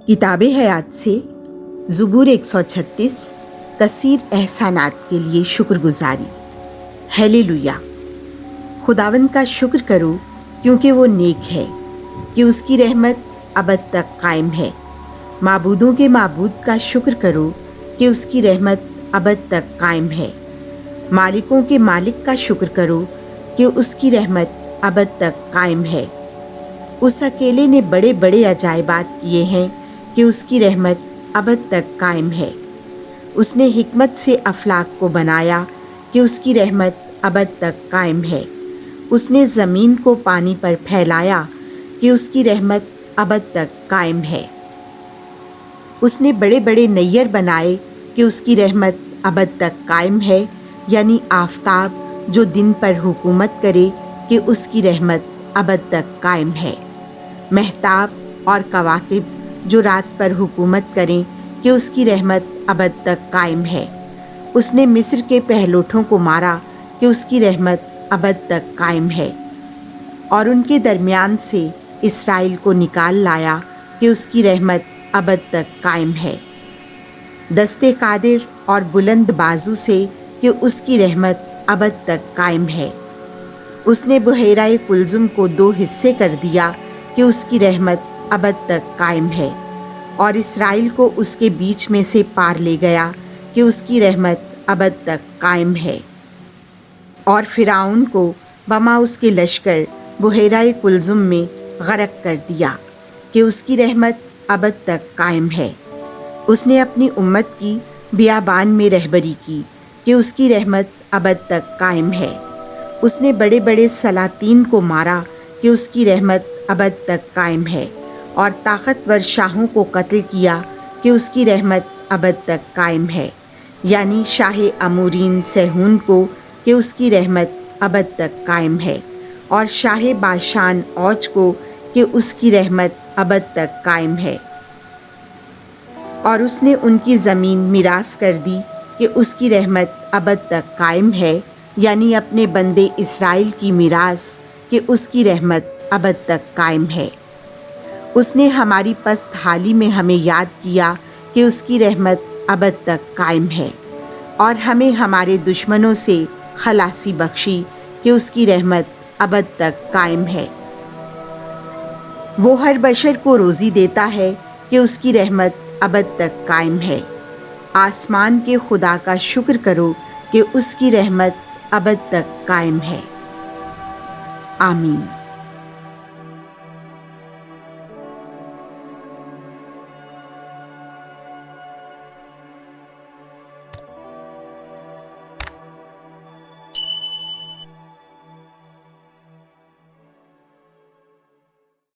किताब हयात से ज़ुबूर 136 कसीर एहसानात के लिए शुक्रगुजारी। हालेलुया। खुदावंद का शुक्र करो क्योंकि वो नेक है कि उसकी रहमत अबद तक कायम है। माबूदों के माबूद का शुक्र करो कि उसकी रहमत अबद तक कायम है। मालिकों के मालिक का शुक्र करो कि उसकी रहमत अबद तक कायम है। उस अकेले ने बड़े बड़े अजायबात किए हैं कि उसकी रहमत अबद तक कायम है। उसने हिकमत से अफलाक को बनाया कि उसकी रहमत अबद तक कायम है। उसने ज़मीन को पानी पर फैलाया कि उसकी रहमत अबद तक कायम है। उसने बड़े बड़े नैयर बनाए कि उसकी रहमत अबद तक कायम है, यानी आफताब जो दिन पर हुकूमत करे कि उसकी रहमत अबद तक कायम है। महताब और कवाकिब जो रात पर हुकूमत करें कि उसकी रहमत अबद तक कायम है। उसने मिस्र के पहलोठों को मारा कि उसकी रहमत अबद तक कायम है, और उनके दरमियान से इसराइल को निकाल लाया कि उसकी रहमत अबद तक कायम है। दस्ते कादिर और बुलंद बाजू से कि उसकी रहमत अबद तक कायम है। उसने बुहेराए कुलजुम को 2 हिस्से कर दिया कि उसकी रहमत अबद तक कायम है, और इसराइल को उसके बीच में से पार ले गया कि उसकी रहमत अबद तक कायम है। और फिरौन को बमा उसके लश्कर बुहेराए कुलजुम में गरक कर दिया कि उसकी रहमत अबद तक कायम है। उसने अपनी उम्मत की बियाबान में रहबरी की कि उसकी रहमत अबद तक कायम है। उसने बड़े बड़े सलातीन को मारा कि उसकी रहमत अबद तक कायम है, और ताकतवर शाहों को कत्ल किया कि उसकी रहमत अबद तक कायम है, यानी शाह अमूरीन सहून को कि उसकी रहमत अबद तक कायम है, और शाह बाशान औज को कि उसकी रहमत अबद तक कायम है। और उसने उनकी ज़मीन मिरास कर दी कि उसकी रहमत अबद तक कायम है, यानी अपने बंदे इसराइल की मिरास कि उसकी रहमत अबद तक कायम है। उसने हमारी पस्त हाली में हमें याद किया कि उसकी रहमत अबद तक कायम है, और हमें हमारे दुश्मनों से खलासी बख्शी कि उसकी रहमत अबद तक कायम है। वो हर बशर को रोज़ी देता है कि उसकी रहमत अबद तक कायम है। आसमान के खुदा का शुक्र करो कि उसकी रहमत अबद तक कायम है। आमीन।